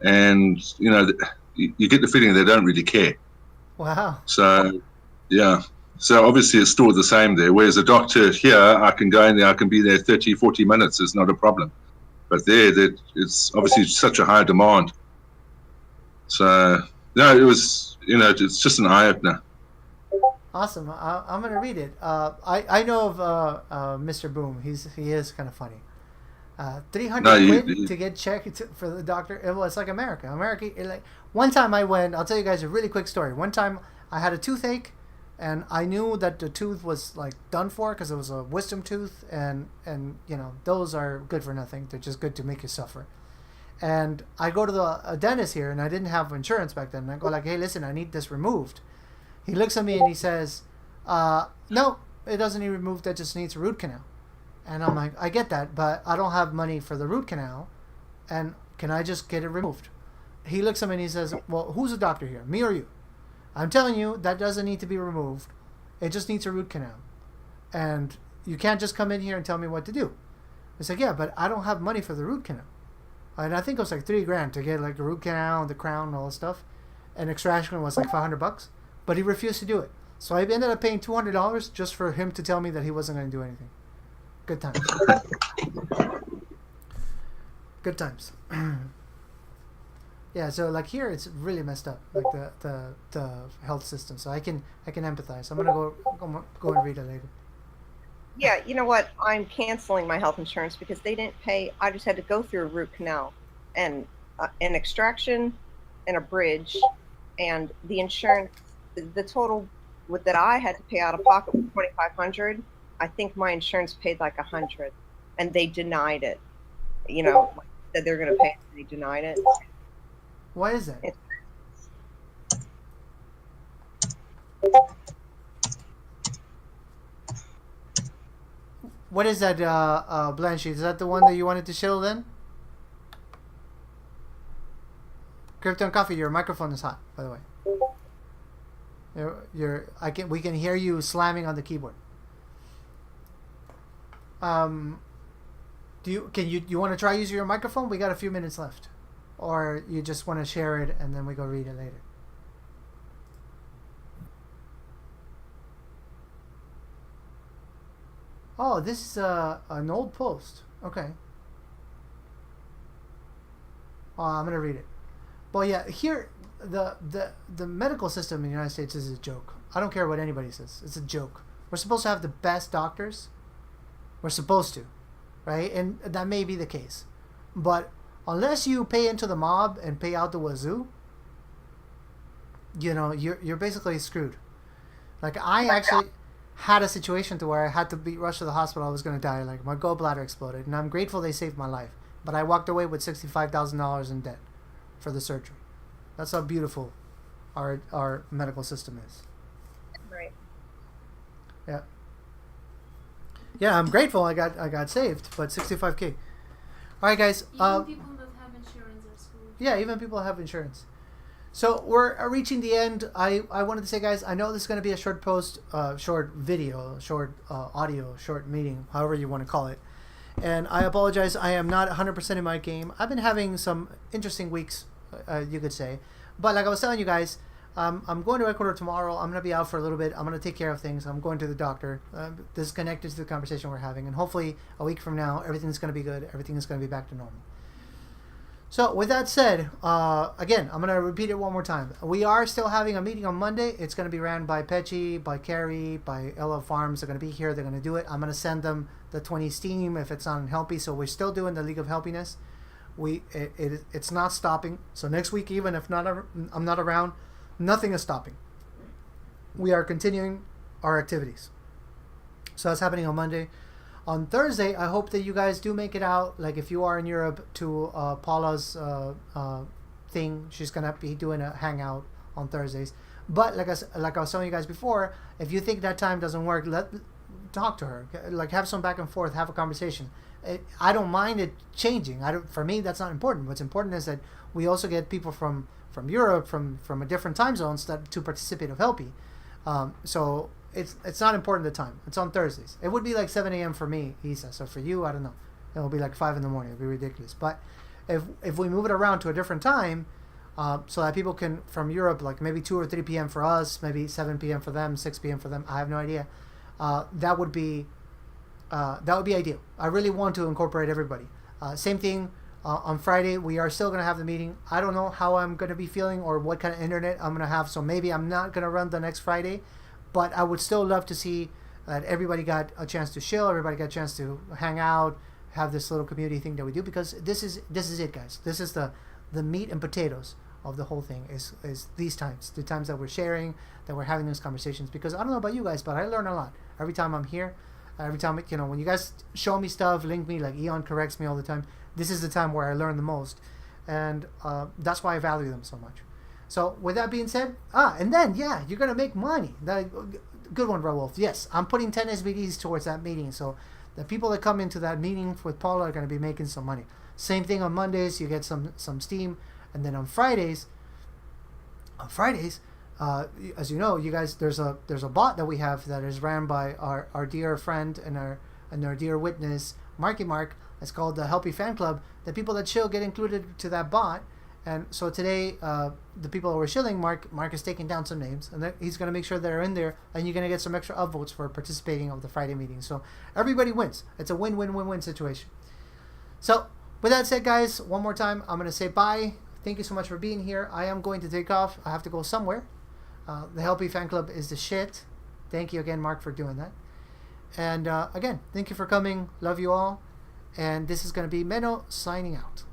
and you get the feeling they don't really care. Wow. So, yeah. So obviously it's still the same there. Whereas a doctor here, I can go in there, I can be there 30, 40 minutes. It's not a problem. But there, it's obviously such a high demand. So, no, it was, it's just an eye-opener. Awesome. I'm going to read it. I know of Mr. Boom. He is kind of funny. 300 quid to get checked for the doctor. Well, it's like America. One time I went, I'll tell you guys a really quick story. One time I had a toothache, and I knew that the tooth was like done for because it was a wisdom tooth, and those are good for nothing. They're just good to make you suffer. And I go to a dentist here, and I didn't have insurance back then. And I go like, hey, listen, I need this removed. He looks at me and he says, no, it doesn't need removed. That just needs a root canal. And I'm like, I get that, but I don't have money for the root canal, and can I just get it removed? He looks at me and he says, well, who's the doctor here, me or you? I'm telling you, that doesn't need to be removed. It just needs a root canal. And you can't just come in here and tell me what to do. I said, yeah, but I don't have money for the root canal. And I think it was like $3,000 to get like a root canal and the crown and all that stuff. And extraction was like $500. But he refused to do it. So I ended up paying $200 just for him to tell me that he wasn't going to do anything. Good times. Good times. Yeah, so like here it's really messed up, like the health system. So I can empathize. I'm gonna go and read it later. Yeah, you know what? I'm canceling my health insurance because they didn't pay. I just had to go through a root canal, and an extraction, and a bridge, and the insurance. The total that I had to pay out of pocket was $2,500. I think my insurance paid like $100, and they denied it. Said they're gonna pay, and they denied it. Why is that? What is that, Blanche? Is that the one that you wanted to show then? Crypto and Coffee, your microphone is hot, by the way. We can hear you slamming on the keyboard. Do you want to try using your microphone? We got a few minutes left. Or you just want to share it and then we go read it later? Oh, this is an old post. Okay. Oh, I'm going to read it. Well, yeah, here, the medical system in the United States is a joke. I don't care what anybody says. It's a joke. We're supposed to have the best doctors. We're supposed to, right? And that may be the case. But unless you pay into the mob and pay out the wazoo, you're basically screwed. Like, I actually had a situation to where I had to be rushed to the hospital. I was going to die. Like, my gallbladder exploded. And I'm grateful they saved my life. But I walked away with $65,000 in debt for the surgery. That's how beautiful our medical system is. Right. Yeah. Yeah, I'm grateful I got saved, but 65K. All right, guys. Even people that have insurance are screwed. Yeah, even people have insurance. So we're reaching the end. I wanted to say, guys, I know this is going to be a short post, short video, short audio, short meeting, however you want to call it. And I apologize. I am not 100% in my game. I've been having some interesting weeks, you could say. But like I was telling you guys, I'm going to Ecuador tomorrow. I'm going to be out for a little bit. I'm going to take care of things. I'm going to the doctor. This is connected to the conversation we're having. And hopefully a week from now, everything's going to be good. Everything is going to be back to normal. So with that said, again, I'm going to repeat it one more time. We are still having a meeting on Monday. It's going to be ran by Pechi, by Carrie, by LL Farms. They're going to be here. They're going to do it. I'm going to send them the 20 Steam if it's on Helpie. So we're still doing the League of Helpiness. It's not stopping. So next week, even if I'm not around, nothing is stopping. We are continuing our activities. So that's happening on Monday. On Thursday, I hope that you guys do make it out. Like if you are in Europe, to Paula's thing. She's gonna be doing a hangout on Thursdays. But like I was telling you guys before, if you think that time doesn't work, talk to her. Like have some back and forth, have a conversation. I don't mind it changing. For me, that's not important. What's important is that we also get people from Europe, from a different time zones to participate of Helpie. So it's not important the time. It's on Thursdays. It would be like 7 a.m. for me, Isa. So for you, I don't know. It'll be like 5 in the morning. It'll be ridiculous. But if we move it around to a different time, so that people can from Europe, like maybe 2 or 3 p.m. for us, maybe 7 p.m. for them, 6 p.m. for them. I have no idea. That would be ideal. I really want to incorporate everybody. Same thing. On Friday, we are still going to have the meeting. I don't know how I'm going to be feeling or what kind of internet I'm going to have, so maybe I'm not going to run the next Friday, but I would still love to see that everybody got a chance to chill, everybody got a chance to hang out, have this little community thing that we do, because this is it, guys. This is the meat and potatoes of the whole thing is these times, the times that we're sharing, that we're having these conversations, because I don't know about you guys, but I learn a lot every time I'm here. Every time, when you guys show me stuff, link me, like Eon corrects me all the time, this is the time where I learn the most. And that's why I value them so much. So with that being said, and then, yeah, you're going to make money. Good one, Raoul. Yes, I'm putting 10 SBDs towards that meeting. So the people that come into that meeting with Paula are going to be making some money. Same thing on Mondays, you get some Steam. And then on Fridays, as you know, you guys, there's a bot that we have that is ran by our dear friend and our dear witness, Marky Mark. It's called the Helpie Fan Club. The people that chill get included to that bot. And so today, the people who are shilling, Mark is taking down some names, and he's going to make sure they're in there, and you're going to get some extra upvotes for participating of the Friday meeting. So everybody wins. It's a win-win-win-win situation. So with that said, guys, one more time, I'm going to say bye. Thank you so much for being here. I am going to take off. I have to go somewhere. The Helpie Fan Club is the shit. Thank you again, Mark, for doing that. And again, thank you for coming. Love you all. And this is going to be Menno signing out.